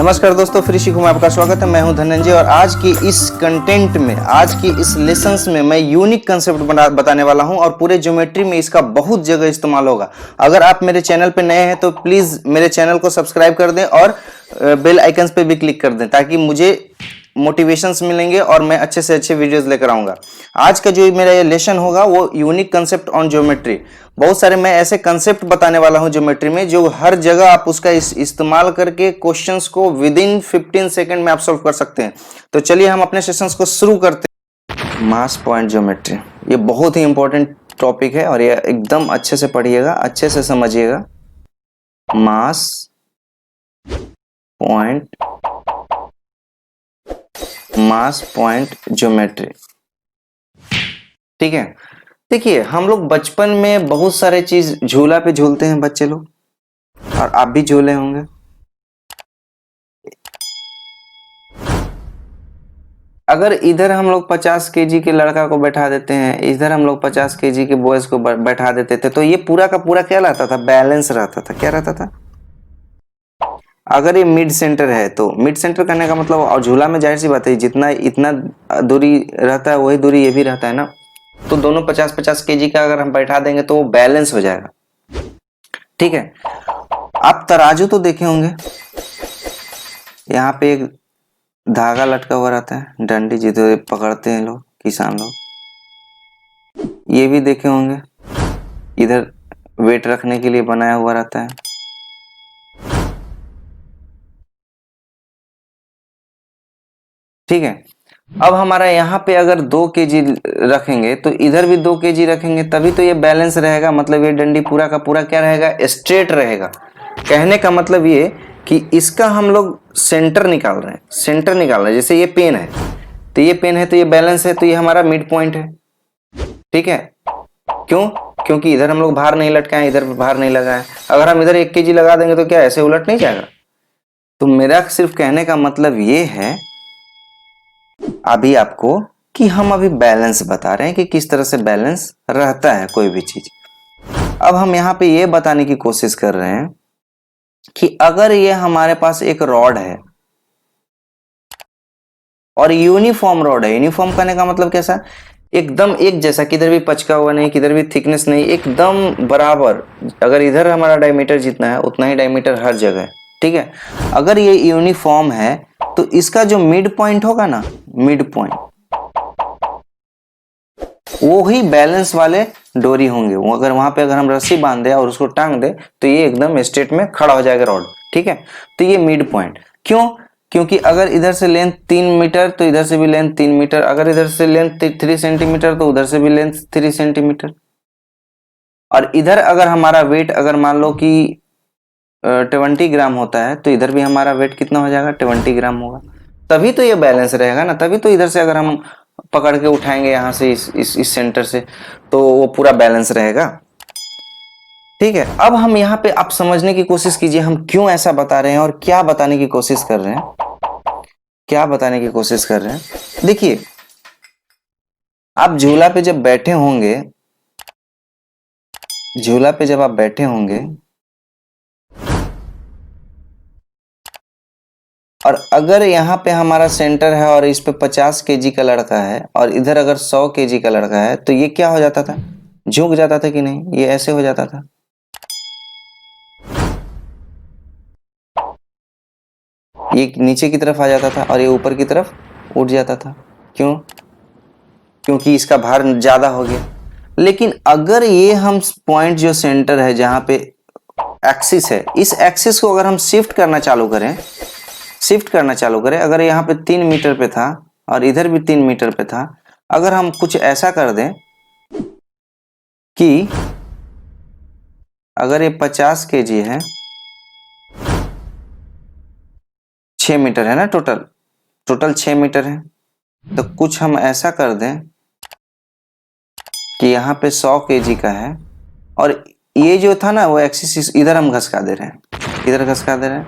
नमस्कार दोस्तों, फ्री सीखो में आपका स्वागत है। मैं हूं धनंजय और आज की इस कंटेंट में, आज की इस लेसन्स में मैं यूनिक कंसेप्ट बताने वाला हूं और पूरे ज्योमेट्री में इसका बहुत जगह इस्तेमाल होगा। अगर आप मेरे चैनल पे नए हैं तो प्लीज मेरे चैनल को सब्सक्राइब कर दें और बेल आइकन्स पे भी क्लिक कर दें ताकि मुझे मोटिवेशंस मिलेंगे और मैं अच्छे से अच्छे वीडियोस लेकर आऊंगा। आज का जो मेरा ये लेसन होगा वो यूनिक कंसेप्ट ऑन ज्योमेट्री। बहुत सारे मैं ऐसे कंसेप्ट बताने वाला हूं ज्योमेट्री में जो हर जगह आप उसका इस्तेमाल करके क्वेश्चंस को विद इन 15 सेकंड में आप सॉल्व कर सकते हैं। तो चलिए हम अपने सेशंस को शुरू करते हैं। मास पॉइंट ज्योमेट्री ये बहुत ही इंपॉर्टेंट टॉपिक है और ये एकदम अच्छे से पढ़िएगा, अच्छे से समझिएगा। मास पॉइंट ज्योमेट्री, ठीक है। देखिए, हम लोग बचपन में बहुत सारे चीज झूला पे झूलते हैं बच्चे लोग, और आप भी झूले होंगे। अगर इधर हम लोग 50 केजी के लड़का को बैठा देते हैं, इधर हम लोग 50 केजी के बॉयज को बैठा देते थे, तो ये पूरा का पूरा क्या रहता था? बैलेंस रहता था। क्या रहता था? अगर ये मिड सेंटर है तो मिड सेंटर करने का मतलब, और झूला में जाहिर सी बात है जितना इतना दूरी रहता है वही दूरी ये भी रहता है ना, तो दोनों 50-50 केजी का अगर हम बैठा देंगे तो वो बैलेंस हो जाएगा, ठीक है। आप तराजू तो देखे होंगे, यहाँ पे एक धागा लटका हुआ रहता है, डंडी जिसे पकड़ते हैं लोग, किसान लोग। ये भी देखे होंगे, इधर वेट रखने के लिए बनाया हुआ रहता है। ठीक है। अब हमारा यहाँ पे अगर 2 केजी रखेंगे तो इधर भी 2 केजी रखेंगे, तभी तो ये बैलेंस रहेगा। मतलब ये डंडी पूरा का पूरा क्या रहेगा? स्ट्रेट रहेगा। कहने का मतलब ये कि इसका हम लोग सेंटर निकाल रहे हैं, सेंटर निकाल रहे हैं। जैसे ये पेन है तो ये पेन है तो ये बैलेंस है, तो ये हमारा मिड पॉइंट है, ठीक है। क्यों? क्योंकि इधर हम लोग भार नहीं लटकाए, इधर भार नहीं लगाए। अगर हम इधर 1 केजी लगा देंगे तो क्या ऐसे उलट नहीं जाएगा? तो मेरा सिर्फ कहने का मतलब ये है अभी आपको कि हम अभी बैलेंस बता रहे हैं कि किस तरह से बैलेंस रहता है कोई भी चीज। अब हम यहाँ पे ये बताने की कोशिश कर रहे हैं कि अगर ये हमारे पास एक रॉड है और यूनिफॉर्म रॉड है, यूनिफॉर्म करने का मतलब कैसा? एकदम एक जैसा, किधर भी पचका हुआ नहीं, किधर भी थिकनेस नहीं, एकदम बराबर। अगर इधर हमारा डायमीटर जितना है उतना ही डायमीटर हर जगह है, ठीक है। अगर ये यूनिफॉर्म है तो इसका जो मिड पॉइंट होगा ना, मिड पॉइंट, वो ही बैलेंस वाले डोरी होंगे। वो अगर वहां पे अगर हम रस्सी बांध दे और उसको टांग दे तो ये एकदम स्ट्रेट में खड़ा हो जाएगा रॉड, ठीक है। तो ये मिड पॉइंट क्यों? क्योंकि अगर इधर से लेंथ 3 मीटर तो इधर से भी लेंथ 3 मीटर, अगर इधर से लेंथ 3 सेंटीमीटर तो उधर से भी लेंथ 3 सेंटीमीटर। और इधर अगर हमारा वेट अगर मान लो कि 20 ग्राम होता है तो इधर भी हमारा वेट कितना हो जाएगा? 20 ग्राम होगा। तभी तो ये बैलेंस रहेगा ना, तभी तो इधर से अगर हम पकड़ के उठाएंगे यहाँ से इस सेंटर से तो वो पूरा बैलेंस रहेगा, ठीक है। अब हम यहाँ पे आप समझने की कोशिश कीजिए हम क्यों ऐसा बता रहे हैं और क्या बताने की कोशिश कर रहे हैं, क्या बताने की कोशिश कर रहे हैं। देखिए, आप झूला पे जब बैठे होंगे, झूला पे जब आप बैठे होंगे और अगर यहाँ पे हमारा सेंटर है और इस पे 50 केजी का लड़का है और इधर अगर 100 केजी का लड़का है तो ये क्या हो जाता था? झुक जाता था कि नहीं? ये ऐसे हो जाता था, ये नीचे की तरफ आ जाता था और ये ऊपर की तरफ उठ जाता था। क्यों? क्योंकि इसका भार ज्यादा हो गया। लेकिन अगर ये हम पॉइंट जो सेंटर है जहां पे एक्सिस है, इस एक्सिस को अगर हम शिफ्ट करना चालू करें, शिफ्ट करना चालू करें, अगर यहाँ पे 3 मीटर पे था और इधर भी 3 मीटर पे था, अगर हम कुछ ऐसा कर दें कि अगर ये 50 केजी है, 6 मीटर है ना, टोटल 6 मीटर है, तो कुछ हम ऐसा कर दें कि यहाँ पे 100 केजी का है और ये जो था ना वो एक्सिस इधर हम घसका दे रहे हैं, इधर घसका दे रहे हैं,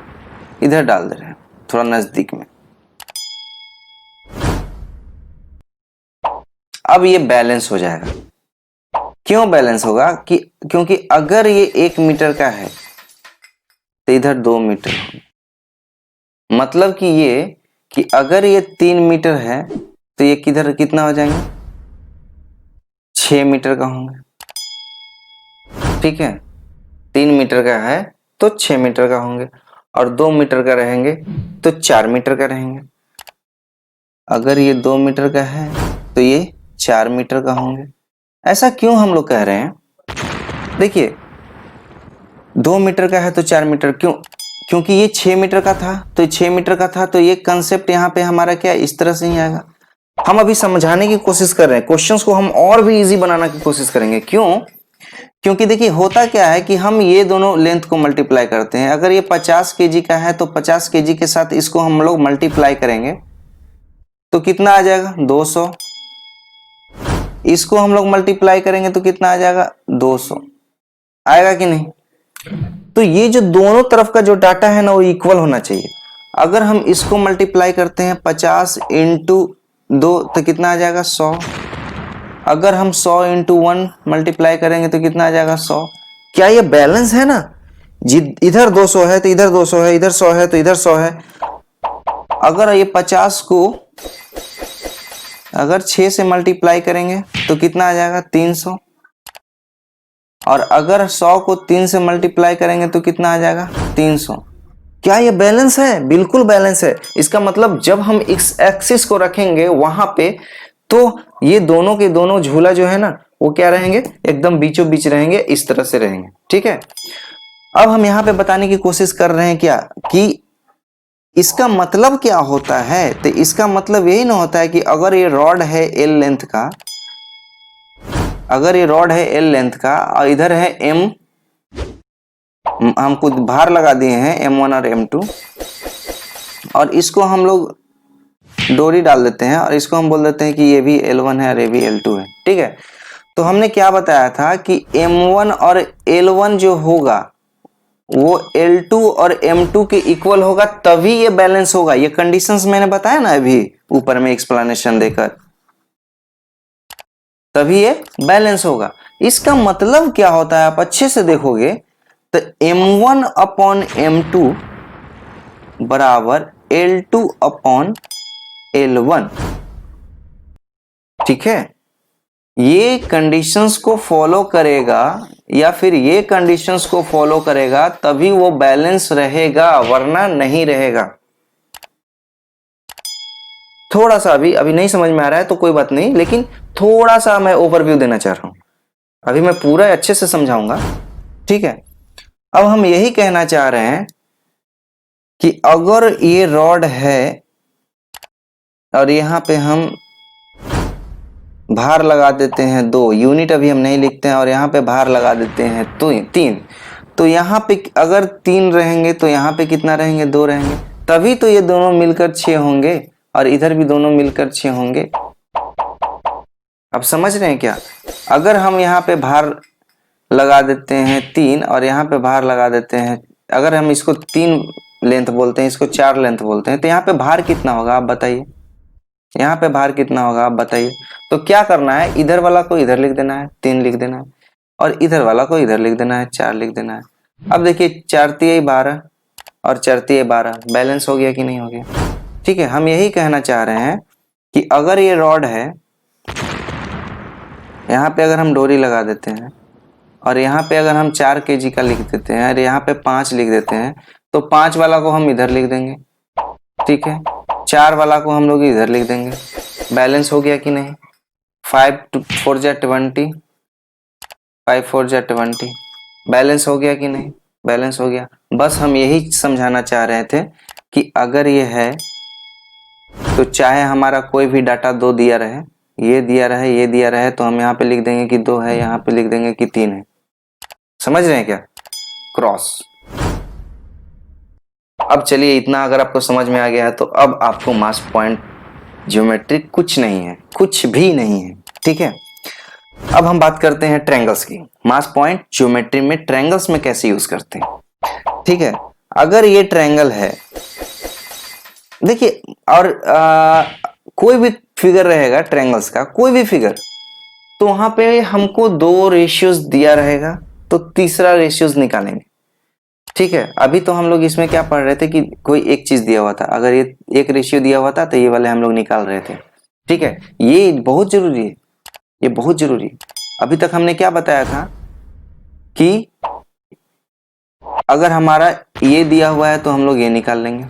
इधर डाल दे रहे हैं थोड़ा नजदीक में। अब ये बैलेंस हो जाएगा। क्यों बैलेंस होगा? कि क्योंकि अगर ये 1 मीटर का है तो इधर 2 मीटर होगा। मतलब कि ये कि अगर ये 3 मीटर है तो ये किधर कितना हो जाएंगे, 6 मीटर का होंगे। ठीक है, 3 मीटर का है तो 6 मीटर का होंगे, और 2 मीटर का रहेंगे तो 4 मीटर का रहेंगे। अगर ये 2 मीटर का है तो ये 4 मीटर का होंगे। ऐसा क्यों हम लोग कह रहे हैं? देखिए 2 मीटर का है तो 4 मीटर क्यों? क्योंकि ये 6 मीटर का था, तो 6 मीटर का था तो ये कंसेप्ट यहाँ पे हमारा क्या इस तरह से ही आएगा। हम अभी समझाने की कोशिश कर रहे हैं, क्वेश्चंस को हम और भी इजी बनाने की कोशिश करेंगे। क्यों? क्योंकि देखिए होता क्या है कि हम ये दोनों लेंथ को मल्टीप्लाई करते हैं। अगर ये 50 केजी का है तो 50 केजी के साथ इसको हम लोग मल्टीप्लाई करेंगे तो कितना आ जाएगा, 200। इसको हम लोग मल्टीप्लाई करेंगे तो कितना आ जाएगा, 200 आएगा कि नहीं? तो ये जो दोनों तरफ का जो डाटा है ना वो इक्वल होना चाहिए। अगर हम इसको मल्टीप्लाई करते हैं 50 इंटू 2 तो कितना आ जाएगा, 100। अगर हम 100 इंटू 1 मल्टीप्लाई करेंगे तो कितना आ जाएगा, 100। क्या ये बैलेंस है ना? इधर 200 है तो इधर 200 है, इधर 100 है तो इधर 100 है। अगर ये 50 को अगर 6 से मल्टीप्लाई करेंगे तो कितना आ जाएगा, 300। और अगर 100 को 3 से मल्टीप्लाई करेंगे तो कितना आ जाएगा, 300। क्या ये बैलेंस है? बिल्कुल बैलेंस है। इसका मतलब जब हम इस एक्सिस को रखेंगे वहां पे तो ये दोनों के दोनों झूला जो है ना वो क्या रहेंगे, एकदम बीचों बीच रहेंगे, इस तरह से रहेंगे। ठीक है, अब हम यहाँ पे बताने की कोशिश कर रहे हैं क्या कि इसका मतलब क्या होता है। तो इसका मतलब यही ना होता है कि अगर ये रॉड है एल लेंथ का, अगर ये रॉड है एल लेंथ का और इधर है एम, हम कुछ भार लगा दिए हैं M1 और M2, और इसको हम लोग डोरी डाल देते हैं और इसको हम बोल देते हैं कि ये भी L1 है और ये भी L2 है। ठीक है, तो हमने क्या बताया था कि M1 और L1 जो होगा वो L2 और M2 के इक्वल होगा, तभी ये बैलेंस होगा। ये कंडीशंस मैंने बताया ना अभी ऊपर में एक्सप्लेनेशन देकर, तभी ये बैलेंस होगा। इसका मतलब क्या होता है आप अच्छे से देखोगे तो M1 अपॉन M2 बराबर L2 अपॉन L1। ठीक है, ये कंडीशंस को फॉलो करेगा या फिर ये कंडीशंस को फॉलो करेगा तभी वो बैलेंस रहेगा, वरना नहीं रहेगा। थोड़ा सा अभी नहीं समझ में आ रहा है तो कोई बात नहीं, लेकिन थोड़ा सा मैं ओवरव्यू देना चाह रहा हूं। अभी मैं पूरा अच्छे से समझाऊंगा। ठीक है, अब हम यही कहना चाह रहे हैं कि अगर ये रॉड है और यहां पे हम भार लगा देते हैं 2 यूनिट, अभी हम नहीं लिखते हैं, और यहाँ पे भार लगा देते हैं तो 3, तो यहाँ पे अगर 3 रहेंगे तो यहाँ पे कितना रहेंगे, 2 रहेंगे, तभी तो ये दोनों मिलकर 6 होंगे और इधर भी दोनों मिलकर 6 होंगे। अब समझ रहे हैं क्या? अगर हम यहाँ पे भार लगा देते हैं 3 और यहाँ पे भार लगा देते हैं, अगर हम इसको 3 लेंथ बोलते हैं, इसको 4 लेंथ बोलते हैं, तो यहाँ पे भार कितना होगा आप बताइए, यहाँ पे भार कितना होगा आप बताइए। तो क्या करना है, इधर वाला को इधर लिख देना है 3 लिख देना है, और इधर वाला को इधर लिख देना है 4 लिख देना है। अब देखिए 4 तिहाई 12 और 4 तिहाई 12 बैलेंस हो गया कि नहीं हो गया? ठीक है, हम यही कहना चाह रहे हैं कि अगर ये रॉड है, यहाँ पे अगर हम डोरी लगा देते हैं और यहाँ पे अगर हम 4 kg का लिख देते हैं और यहाँ पे 5 लिख देते हैं, तो 5 वाला को हम इधर लिख देंगे। ठीक है, 4 वाला को हम लोग इधर लिख देंगे। बैलेंस हो गया कि नहीं? 5 4 जा 20, 5 4 जा 20, बैलेंस हो गया कि नहीं? बैलेंस हो गया। बस हम यही समझाना चाह रहे थे कि अगर ये है तो चाहे हमारा कोई भी डाटा 2 दिया रहे, ये दिया रहे, ये दिया रहे, तो हम यहाँ पे लिख देंगे कि 2 है, यहाँ पे लिख देंगे कि 3 है। समझ रहे हैं क्या? क्रॉस। अब चलिए इतना अगर आपको समझ में आ गया है तो अब आपको मास पॉइंट ज्योमेट्री कुछ नहीं है, कुछ भी नहीं है। ठीक है, अब हम बात करते हैं ट्रायंगल्स की। मास पॉइंट ज्योमेट्री में ट्रायंगल्स में कैसे यूज करते हैं। ठीक है, अगर ये ट्रायंगल है, देखिए, और कोई भी फिगर रहेगा ट्रायंगल्स का, कोई भी फिगर, तो वहां पे हमको 2 रेशियोज दिया रहेगा, तो तीसरा रेशियोज निकालेंगे। ठीक है, अभी तो हम लोग इसमें क्या पढ़ रहे थे कि कोई एक चीज दिया हुआ था, अगर ये एक रेशियो दिया हुआ था तो ये वाले हम लोग निकाल रहे थे। ठीक है, ये बहुत जरूरी है, ये बहुत जरूरी है। अभी तक हमने क्या बताया था कि अगर हमारा ये दिया हुआ है तो हम लोग ये निकाल लेंगे,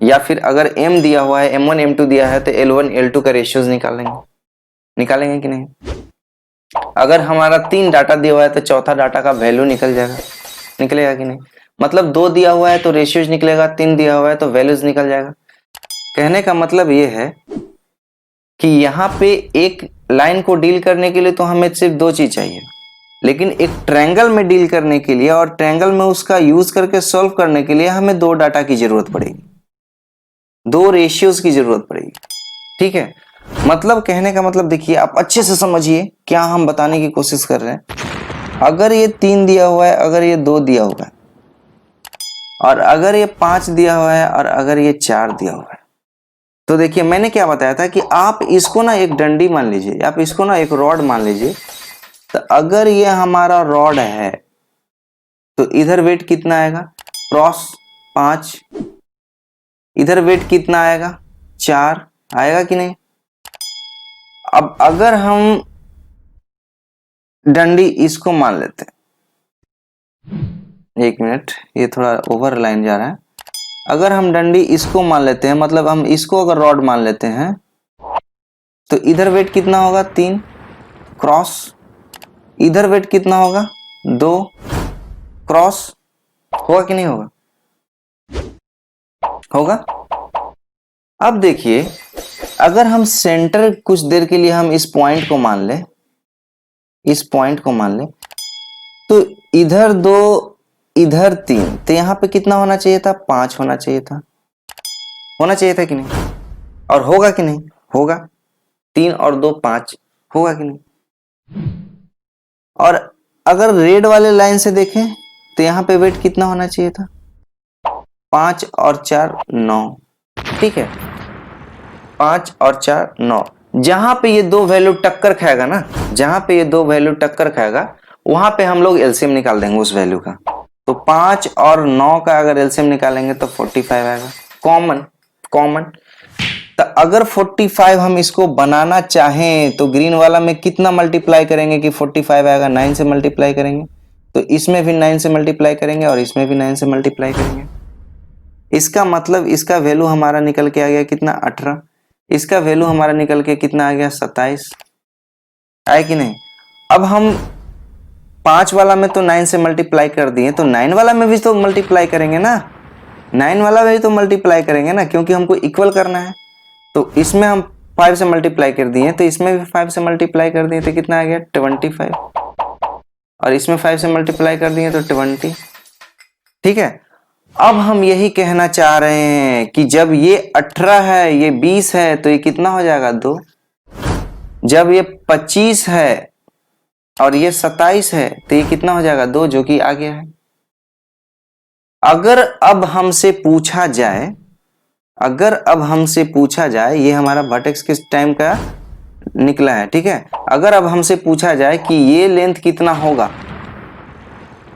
या फिर अगर m दिया हुआ है, m1 m2 दिया है तो l1 l2 का रेशियोज निकालेंगे, निकालेंगे कि नहीं। अगर हमारा 3 डाटा दिया हुआ है तो चौथा डाटा का वैल्यू निकल जाएगा, निकलेगा कि नहीं। मतलब 2 दिया हुआ है तो रेशियोज निकलेगा, 3 दिया हुआ है तो वैल्यूज निकल जाएगा। कहने का मतलब ये है कि यहाँ पे एक लाइन को डील करने के लिए तो हमें सिर्फ 2 चीज चाहिए, लेकिन एक ट्रायंगल में डील करने के लिए और ट्रायंगल में उसका यूज करके सॉल्व करने के लिए हमें 2 डाटा की जरूरत पड़ेगी, 2 रेशियोज की जरूरत पड़ेगी। ठीक है, मतलब कहने का मतलब देखिए, आप अच्छे से समझिए क्या हम बताने की कोशिश कर रहे हैं। अगर ये 3 दिया हुआ है, अगर ये 2 दिया हुआ है, और अगर ये 5 दिया हुआ है, और अगर ये 4 दिया हुआ है, तो देखिए मैंने क्या बताया था कि आप इसको ना एक डंडी मान लीजिए, आप इसको ना एक रॉड मान लीजिए। तो अगर ये हमारा रॉड है तो इधर वेट कितना आएगा, क्रॉस 5, इधर वेट कितना आएगा, 4 आएगा कि नहीं। अब अगर हम डंडी इसको मान लेते हैं, एक मिनट, ये थोड़ा ओवर लाइन जा रहा है। अगर हम डंडी इसको मान लेते हैं, मतलब हम इसको अगर रॉड मान लेते हैं, तो इधर वेट कितना होगा, 3, क्रॉस इधर वेट कितना होगा, 2, क्रॉस, होगा कि नहीं होगा, होगा। अब देखिए, अगर हम सेंटर कुछ देर के लिए हम इस पॉइंट को मान ले, इस पॉइंट को मान ले, तो इधर 2 इधर 3, तो यहां पे कितना होना चाहिए था, 5 होना चाहिए था, होना चाहिए था कि नहीं, और होगा कि नहीं, होगा। 3 और 2 5, होगा कि नहीं। और अगर रेड वाले लाइन से देखें तो यहाँ पे वेट कितना होना चाहिए था, 5 और 4 9। ठीक है, 5 और 4 9। जहां पे ये 2 वैल्यू टक्कर खाएगा ना, जहां पे ये 2 वैल्यू टक्कर खाएगा, वहां पे हम लोग एलसीएम निकाल देंगे उस वैल्यू का। तो 5 और 9 का अगर एलसीएम निकालेंगे तो 45 आएगा, कॉमन कॉमन। तो अगर 45 हम इसको बनाना चाहें तो ग्रीन वाला में कितना मल्टीप्लाई करेंगे कि 45 आएगा, 9 से मल्टीप्लाई करेंगे। तो इसमें भी 9 से मल्टीप्लाई करेंगे और इसमें भी 9 से मल्टीप्लाई करेंगे। इसका मतलब इसका वैल्यू हमारा निकल के आ गया कितना, 18। इसका वैल्यू हमारा निकल के कितना आ गया, 27, आए कि नहीं। अब हम 5 वाला में तो 9 से मल्टीप्लाई कर दिए, तो 9 वाला में भी तो मल्टीप्लाई करेंगे ना, 9 वाला में भी तो मल्टीप्लाई करेंगे ना, क्योंकि हमको इक्वल करना है। तो इसमें हम 5 से मल्टीप्लाई कर दिए, तो इसमें भी 5 से मल्टीप्लाई कर दिए, तो कितना आ गया, 25। और इसमें 5 से मल्टीप्लाई कर दिए तो 20। ठीक है, अब हम यही कहना चाह रहे हैं कि जब ये 18 है, ये 20 है, तो ये कितना हो जाएगा, 2। जब ये 25 है और ये 27 है, तो ये कितना हो जाएगा, 2, जो कि आ गया है। अगर अब हमसे पूछा जाए, अगर अब हमसे पूछा जाए, ये हमारा वर्टेक्स किस टाइम का निकला है, ठीक है। अगर अब हमसे पूछा जाए कि ये लेंथ कितना होगा,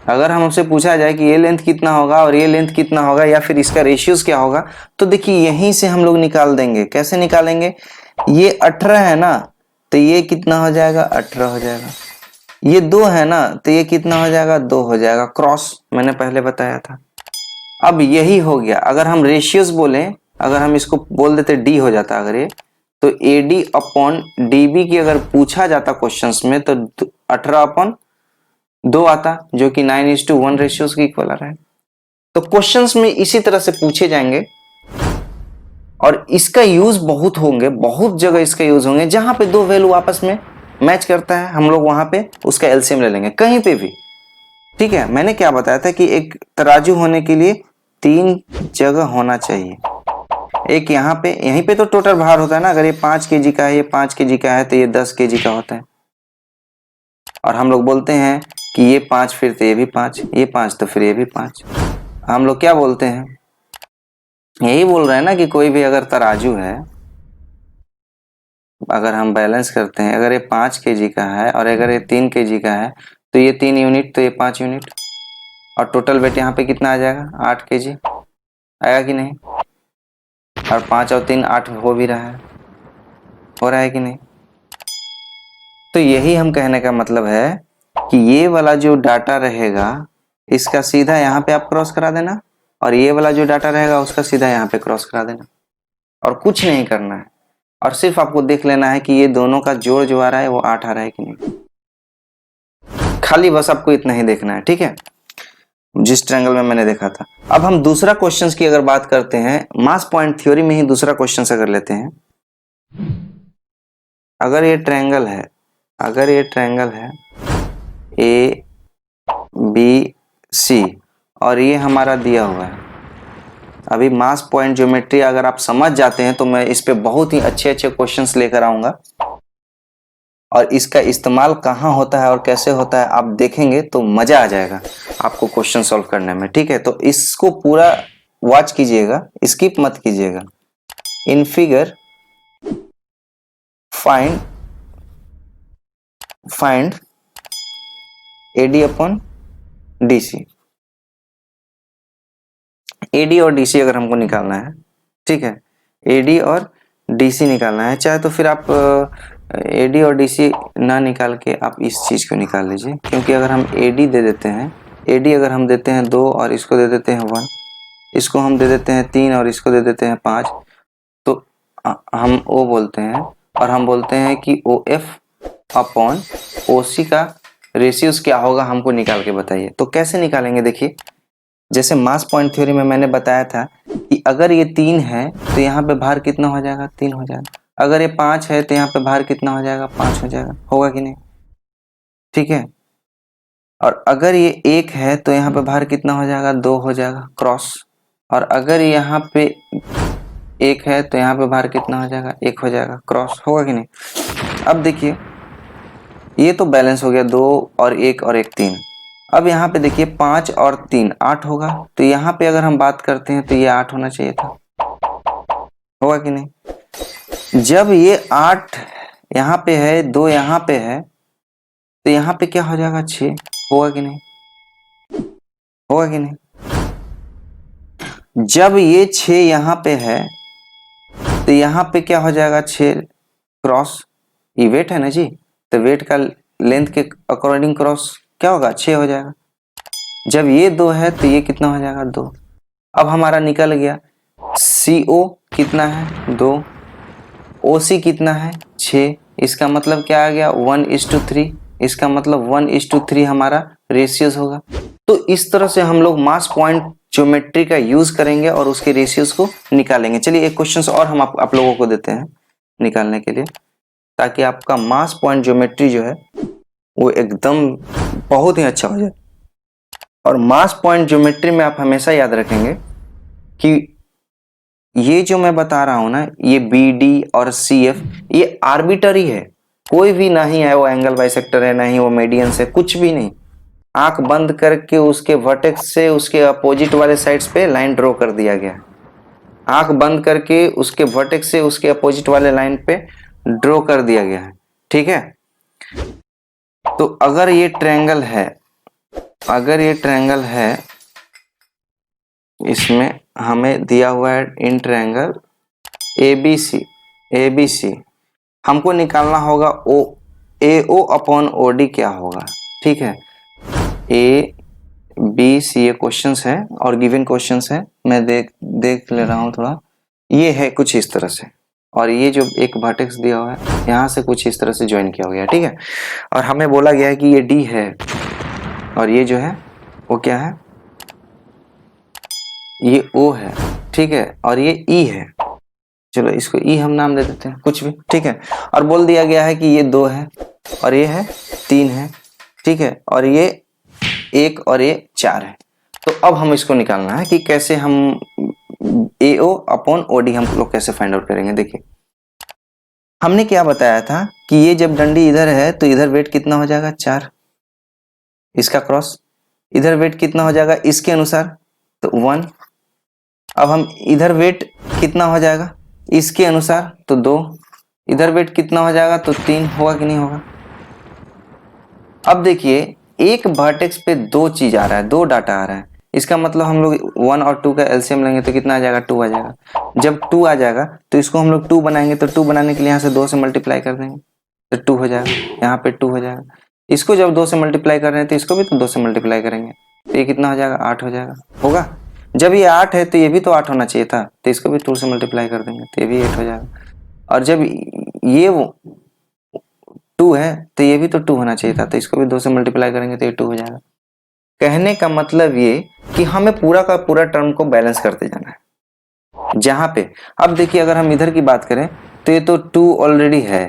अगर हमसे पूछा जाए कि ये लेंथ कितना होगा और ये लेंथ कितना होगा, या फिर इसका रेशियोज क्या होगा, तो देखिए यहीं से हम लोग निकाल देंगे। कैसे निकालेंगे, ये 18 है ना, तो ये कितना हो जाएगा, 18 हो जाएगा। ये 2 है ना, तो ये कितना हो जाएगा, 2 हो जाएगा, क्रॉस मैंने पहले बताया था। अब यही हो गया। अगर हम रेशियोज बोले, अगर हम इसको बोल देते डी हो जाता, अगर ये, तो AD अपॉन DB की अगर पूछा जाता क्वेश्चंस में, तो 18 अपॉन 2 आता, जो कि 9:1 रेशियोज की इक्वल आ रहा है। तो क्वेश्चंस में इसी तरह से पूछे जाएंगे, और इसका यूज बहुत होंगे, बहुत जगह इसका यूज होंगे। जहां पे 2 वैल्यू आपस में मैच करता है, हम लोग वहां पे उसका एलसीएम ले लेंगे, कहीं पे भी। ठीक है, मैंने क्या बताया था कि एक तराजू होने के लिए 3 जगह होना चाहिए। एक यहाँ पे, यहीं पे तो टोटल भार होता है ना। अगर ये 5 kg का है, ये 5 kg का है, तो ये 10 kg का होता है। और हम लोग बोलते हैं कि ये 5, फिर तो ये भी 5, ये 5 तो फिर ये भी 5। हम लोग क्या बोलते हैं, यही बोल रहे हैं ना कि कोई भी अगर तराजू है, अगर हम बैलेंस करते हैं, अगर ये 5 kg का है और अगर ये 3 kg का है, तो ये 3 यूनिट, तो ये 5 यूनिट। और टोटल वेट यहाँ पे कितना आ जाएगा, 8 kg आएगा कि नहीं, और 5 और 3 8 हो भी रहा है, हो रहा है कि नहीं। तो यही हम कहने का मतलब है कि ये वाला जो डाटा रहेगा इसका सीधा यहाँ पे आप क्रॉस करा देना, और ये वाला जो डाटा रहेगा उसका सीधा यहाँ पे क्रॉस करा देना, और कुछ नहीं करना है। और सिर्फ आपको देख लेना है कि ये दोनों का जोड़ जो आ रहा है वो 8 आ रहा है कि नहीं, खाली बस आपको इतना ही देखना है, ठीक है, जिस ट्रायंगल में मैंने देखा था। अब हम दूसरा क्वेश्चंस की अगर बात करते हैं, मास पॉइंट थ्योरी में ही दूसरा क्वेश्चन अगर लेते हैं, अगर ये ट्रायंगल है, अगर ये ट्रायंगल है ए बी सी और ये हमारा दिया हुआ है, अभी मास पॉइंट ज्योमेट्री अगर आप समझ जाते हैं तो मैं इस पे बहुत ही अच्छे अच्छे क्वेश्चंस लेकर आऊंगा, और इसका इस्तेमाल कहाँ होता है और कैसे होता है आप देखेंगे तो मजा आ जाएगा आपको क्वेश्चन सॉल्व करने में, ठीक है। तो इसको पूरा वॉच कीजिएगा, स्किप मत कीजिएगा। In figure find AD upon DC, AD और डीसी अगर हमको निकालना है, ठीक है, एडी और डीसी निकालना है, चाहे तो फिर आप एडी और डीसी ना निकाल के आप इस चीज को निकाल लीजिए, क्योंकि अगर हम एडी दे देते हैं, एडी अगर हम देते हैं 2 और इसको दे देते हैं 1, इसको हम दे देते हैं 3 और इसको दे देते हैं 5, तो हम ओ बोलते हैं, और हम बोलते हैं कि ओ एफ अपॉन ओ सी का रेशियोज क्या होगा हमको निकाल के बताइए। तो कैसे निकालेंगे, देखिए, जैसे मास पॉइंट थ्योरी में मैंने बताया था कि अगर ये 3 है तो यहाँ पे भार कितना हो जाएगा, 3 हो जाएगा। अगर ये 5 है तो यहाँ पे भार कितना हो जाएगा, 5 हो जाएगा, होगा कि नहीं, ठीक है। और अगर ये 1 है तो यहाँ पे भार कितना हो जाएगा, 2 हो जाएगा, क्रॉस। और अगर यहाँ पे 1 है तो यहाँ पे भार कितना हो जाएगा, 1 हो जाएगा, क्रॉस, होगा कि नहीं। अब देखिए ये तो बैलेंस हो गया, 2 और 1 और 1 3। अब यहाँ पे देखिए 5 और 3 8 होगा, तो यहाँ पे अगर हम बात करते हैं तो ये 8 होना चाहिए था, होगा कि नहीं। जब ये 8 यहाँ पे है, 2 यहाँ पे है, तो यहाँ पे क्या हो जाएगा, 6, होगा कि नहीं, होगा कि नहीं। जब ये 6 यहाँ पे है तो यहाँ पे क्या हो जाएगा, 6 क्रॉस, ये वेट है ना जी, तो वेट का लेंथ के अकॉर्डिंग क्रॉस क्या होगा, 6 हो जाएगा। जब ये 2 है तो ये कितना हो जाएगा, 2। अब हमारा निकल गया CO कितना है, 2, OC कितना है, 6, इसका मतलब क्या आ गया, 1:3, इसका मतलब 1:3 हमारा रेशियोज होगा। तो इस तरह से हम लोग मास पॉइंट ज्योमेट्री का यूज करेंगे और उसके रेशियोज को निकालेंगे। चलिए एक क्वेश्चन और हम आप लोगों को देते हैं निकालने के लिए, ताकि आपका मास पॉइंट ज्योमेट्री जो है वो एकदम बहुत ही अच्छा हो जाए। और मास पॉइंट ज्योमेट्री में आप हमेशा याद रखेंगे कि ये जो मैं बता रहा हूं ना, ये BD और CF ये आर्बिटरी है, कोई भी नहीं है, वो एंगल बाइसेक्टर है, नहीं वो मीडियन से, कुछ भी नहीं। आंख बंद करके उसके वर्टेक्स से उसके अपोजिट वाले साइड्स पे लाइन ड्रॉ कर दिया गया, आंख बंद करके उसके वर्टेक्स से उसके अपोजिट वाले लाइन पे ड्रॉ कर दिया गया है, ठीक है। तो अगर ये ट्रायंगल है, अगर ये ट्रायंगल है, इसमें हमें दिया हुआ है इन ट्रायंगल ABC, हमको निकालना होगा AO अपॉन OD क्या होगा, ठीक है। ABC ये क्वेश्चंस है और गिवन क्वेश्चंस है, मैं देख ले रहा हूँ थोड़ा, ये है कुछ इस तरह से, और ये जो एक वर्टेक्स दिया हुआ है यहाँ से कुछ इस तरह से ज्वाइन किया गया, ठीक है। और हमें बोला गया है कि ये D है और ये जो है वो क्या है, ये O है, ठीक है, और ये E है, चलो इसको E हम नाम दे देते हैं, कुछ भी, ठीक है। और बोल दिया गया है कि ये 2 है और ये है 3 है, ठीक है, और ये 1 और ये 4 है। तो अब हम इसको निकालना है कि कैसे हम AO अपॉन OD हम लोग कैसे फाइंड आउट करेंगे। देखिए हमने क्या बताया था कि ये जब डंडी इधर है तो इधर वेट कितना हो जाएगा, 4, इसका क्रॉस, इधर वेट कितना हो जाएगा इसके अनुसार, तो 1। अब हम इधर वेट कितना हो जाएगा इसके अनुसार, तो 2, इधर वेट कितना हो जाएगा, तो 3, होगा कि नहीं होगा। अब देखिए एक वर्टेक्स पे दो चीज आ रहा है, दो डाटा आ रहा है, इसका मतलब हम लोग 1 और 2 का एलसीएम लेंगे तो कितना आ जाएगा, 2 आ जाएगा। जब 2 आ जाएगा तो इसको हम लोग 2 बनाएंगे, तो 2 बनाने के लिए यहाँ से 2 से मल्टीप्लाई कर देंगे तो 2 हो जाएगा, यहाँ पे 2 हो जाएगा। इसको जब 2 से मल्टीप्लाई कर रहे हैं तो इसको भी तो 2 से मल्टीप्लाई करेंगे तो ये कितना हो जाएगा, 8 हो जाएगा, होगा। जब ये 8 है तो ये भी तो 8 होना चाहिए था, तो इसको भी 2 से मल्टीप्लाई कर देंगे तो ये भी 8 हो जाएगा। और जब ये 2 है तो ये भी तो 2 होना चाहिए था, तो इसको भी 2 से मल्टीप्लाई करेंगे तो ये 2 हो जाएगा। कहने का मतलब ये कि हमें पूरा का पूरा टर्म को बैलेंस करते जाना है। जहां पे अब देखिए अगर हम इधर की बात करें तो ये तो 2 ऑलरेडी है,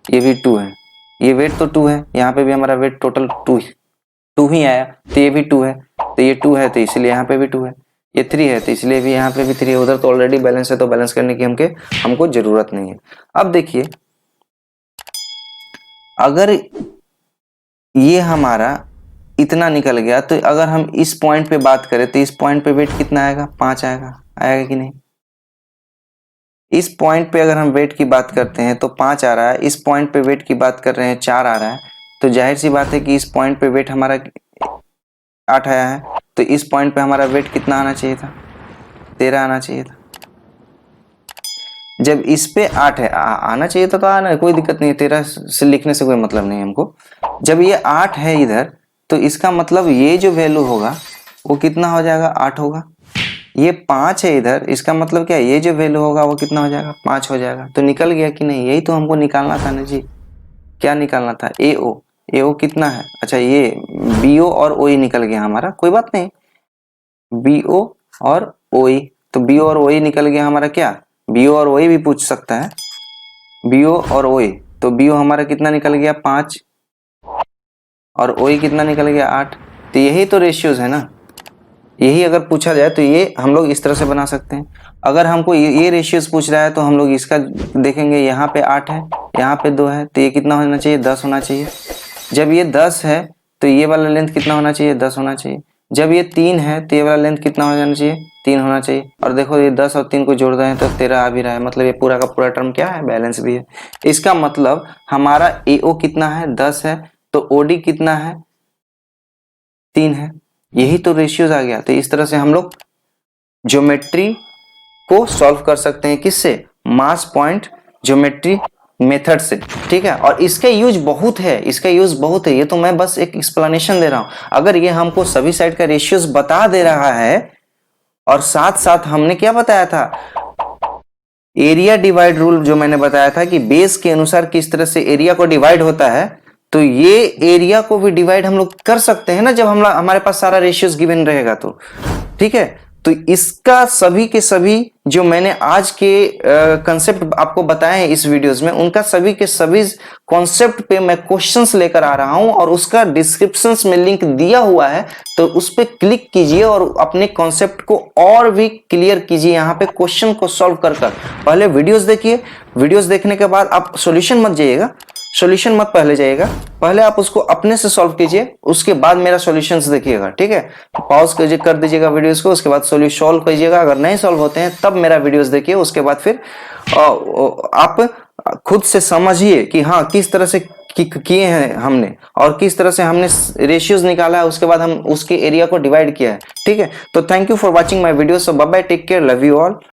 ये भी 2 है, ये वेट तो 2 है, यहाँ पे भी हमारा वेट टोटल 2 ही आया, तो ये भी 2 है, तो ये 2 है तो इसलिए यहाँ पे भी 2 है, ये 3 है तो इसलिए भी यहाँ पे भी 3 है, उधर तो ऑलरेडी बैलेंस है तो बैलेंस करने की हमको जरूरत नहीं है। अब देखिए अगर ये हमारा इतना निकल गया तो अगर हम इस पॉइंट पे बात करें तो इस पॉइंट पे वेट कितना आएगा, 5 आएगा, आएगा कि नहीं। इस पॉइंट पे अगर हम वेट की बात करते हैं तो 5 आ रहा है, इस पॉइंट पे वेट की बात कर रहे हैं 4 आ रहा है, तो जाहिर सी बात है कि इस पॉइंट पे वेट हमारा 8 आया है, तो इस पॉइंट पे हमारा वेट कितना आना चाहिए था, 13 आना चाहिए था। जब इस पे 8 है, आना चाहिए था तो आना, कोई दिक्कत नहीं है, 13 से लिखने से कोई मतलब नहीं है हमको। जब ये 8 है इधर तो इसका मतलब ये जो वैल्यू होगा वो कितना हो जाएगा, 8 होगा। ये 5 है इधर, इसका मतलब क्या है, ये जो वैल्यू होगा वो कितना हो जाएगा, 5 हो जाएगा। तो निकल गया कि नहीं, यही तो हमको निकालना था ना जी। क्या निकालना था, एओ कितना है, अच्छा ये बीओ और ओई निकल गया हमारा, कोई बात नहीं, बीओ और ओई, तो बीओ और ओई निकल गया हमारा, क्या बीओ और ओई भी पूछ सकता है, बीओ और ओई, तो बीओ हमारा कितना निकल गया, 5, और ओई कितना निकल गया, 8। तो यही तो रेशियोज है ना, यही अगर पूछा जाए तो ये हम लोग इस तरह से बना सकते हैं। अगर हमको ये रेशियोज पूछ रहा है तो हम लोग इसका देखेंगे, यहाँ पे 8 है, यहाँ पे 2 है, तो ये कितना होना चाहिए, 10 होना चाहिए। जब ये 10 है तो ये वाला लेंथ कितना होना चाहिए, 10 होना चाहिए। जब ये 3 है तो ये वाला लेंथ कितना हो जाना चाहिए, 3 होना चाहिए। और देखो ये 10 और 3 को जोड़ रहे हैं तो 13 आ भी रहा है, मतलब ये पूरा का पूरा टर्म क्या है, बैलेंस भी है। इसका मतलब हमारा एओ कितना है, 10 है, तो ओडी कितना है, 3 है। यही तो रेशियोज आ गया। तो इस तरह से हम लोग ज्योमेट्री को सॉल्व कर सकते हैं, किससे, मास पॉइंट ज्योमेट्री मेथड से, ठीक है। और इसका यूज बहुत है, इसका यूज बहुत है, ये तो मैं बस एक एक्सप्लेनेशन दे रहा हूं। अगर ये हमको सभी साइड का रेशियोज बता दे रहा है और साथ साथ हमने क्या बताया था, एरिया डिवाइड रूल जो मैंने बताया था कि बेस के अनुसार किस तरह से एरिया को डिवाइड होता है, तो ये एरिया को भी डिवाइड हम लोग कर सकते हैं ना जब हम हमारे पास सारा रेशियोज गिवन रहेगा तो, ठीक है। तो इसका सभी के सभी जो मैंने आज के कंसेप्ट आपको बताए हैं इस वीडियोस में, उनका सभी के सभी कॉन्सेप्ट पे मैं क्वेश्चंस लेकर आ रहा हूं और उसका डिस्क्रिप्शंस में लिंक दिया हुआ है, तो उस पर क्लिक कीजिए और अपने कॉन्सेप्ट को और भी क्लियर कीजिए। यहाँ पे क्वेश्चन को सॉल्व कर पहले वीडियोस देखिए, वीडियोस देखने के बाद आप सॉल्यूशन मत जाइएगा, सॉल्यूशन मत पहले जाइएगा, पहले आप उसको अपने से सॉल्व कीजिए, उसके बाद मेरा सॉल्यूशंस देखिएगा, ठीक है। पॉज कर दीजिएगा वीडियोस को, उसके बाद सॉल्व कीजिएगा। अगर नहीं सॉल्व होते हैं तब मेरा वीडियोस देखिए, उसके बाद फिर आप खुद से समझिए कि हाँ किस तरह से किए हैं हमने और किस तरह से हमने रेशियोज निकाला है, उसके बाद हम उसके एरिया को डिवाइड किया है, ठीक है। तो thank you for watching my video, so bye bye, take care, love you all.